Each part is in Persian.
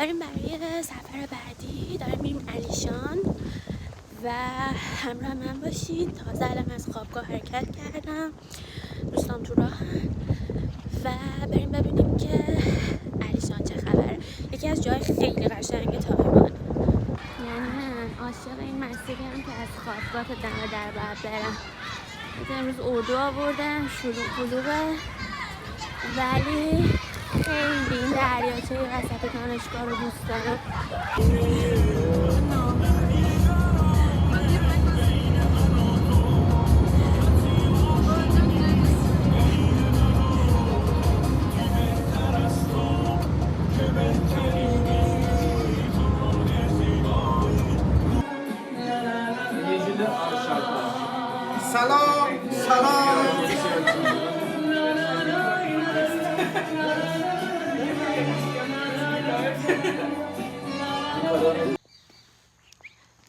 داریم برای سفر بعدی داریم میریم علیشان و همراه من باشید. تازه الان از خوابگاه حرکت کردم، دوستان تو راهن و بریم ببینیم که علیشان چه خبره. یکی از جای خیلی قشنگ تایوان. یعنی من عاشق این مسیری هم که از خوابگاه تا دم در باید برم. امروز اردو آوردم، شلوغ بلوغه ولی خیلی این دریاچه وسط دانشگاه رو دوست دارم. سلام سلام.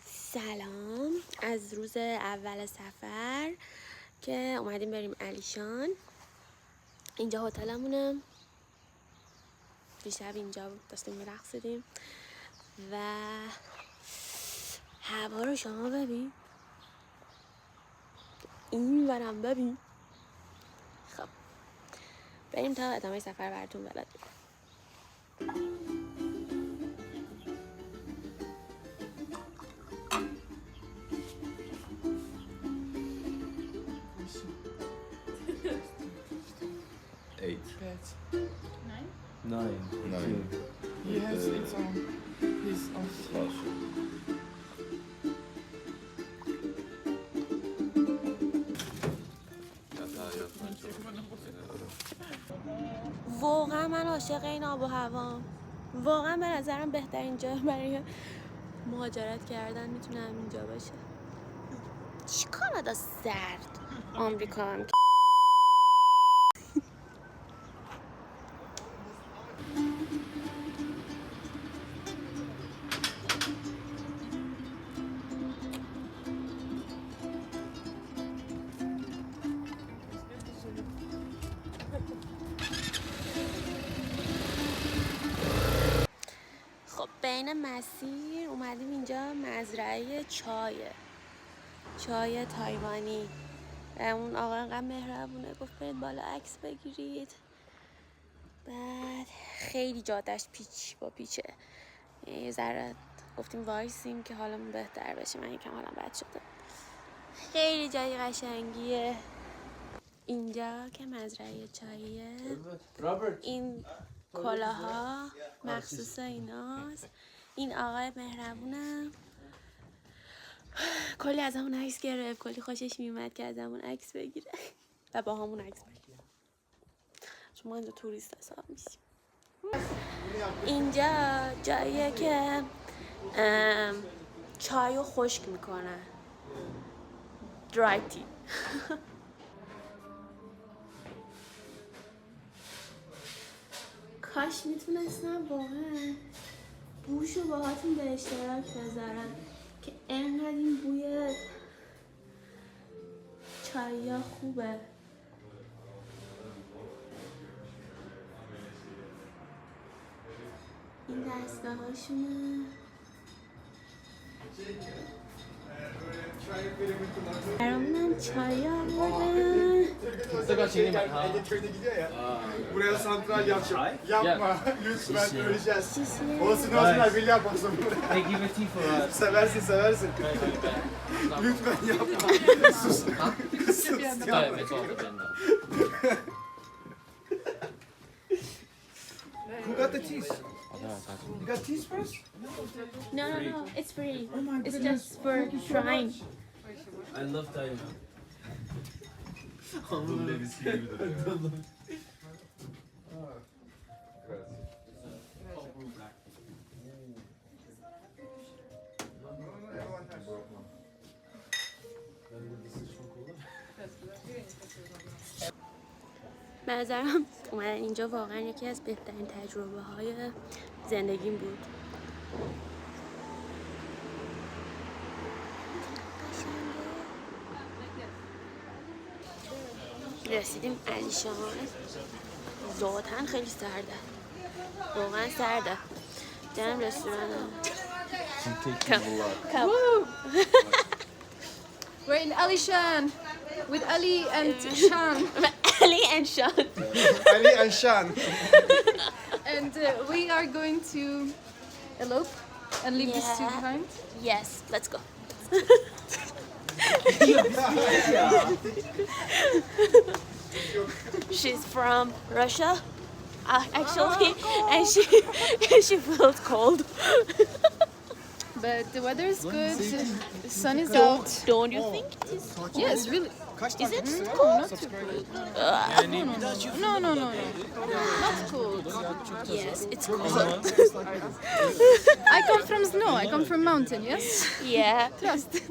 سلام از روز اول سفر که اومدیم بریم علیشان. اینجا هتلمونه، دیشب اینجا داشتیم میرقصیدیم و هوا رو شما ببین، این ورم ببین. خب بریم تا ادامه سفر براتون بلد بگم. Nine. He has its own. His own. واقعا من عاشق این آب و هوام. واقعا به نظرم بهترین جا برای مهاجرت کردن میتونه همینجا باشه. چی کانادا سرد، آمریکا هم بین مسیر اومدیم اینجا مزرعه چای تایوانی. اون آقا انقدر مهربونه گفت برید بالا عکس بگیرید. بعد خیلی جادش پیچه، یه ذره گفتیم وایسیم که حالمون بهتر بشه. من یکم حالم بد شده. خیلی جای قشنگیه اینجا که مزرعه چاییه. این کلاها مخصوص ایناست. این آقای مهربونم کلی از همون عکس گرفت، کلی خوشش میومد که از همون عکس بگیره و با همون عکس بگیره، چون ما اینجا توریست حساب میشیم. اینجا جاییه که چای رو خشک میکنن، درای تی. کاش میتونستم واقعا بوش رو باهاتون به اشتراک بذارم که انقدر این بوی چاییا خوبه. این دستگاه هاشونه. برامونم چای آوردن. Buraya santral yapacağım. Yapma. Lütfen öleceğiz. Sisi. Olsun Bil yapmasın. They give a tea for us. Seversin. Lütfen yapma. Sus. Yeah, it's all agenda. Who got the teas? You got teas for us? No, it's free. It's just for trying. I love Taiwan. به نظرم اومدن اینجا واقعا یکی از بهترین تجربه های زندگیم بود. رسیدیم علیشان. ذاتاً خیلی سرده، واقعا سرده. Damn restaurant. Come. Come. We're in Alishan with Ali and Shan, Ali and Sean. Ali and Shan. and we are going to elope and leave these two Yeah. behind. Yes, let's go. She's from Russia, actually, and she feels cold. But the weather is good. The sun is out. Don't you think it is? Yes, really. Is it No, cold? not too cold. No. Not cold. Yes, it's cold. I come from snow. I come from mountain. Yes. Yeah. Trust.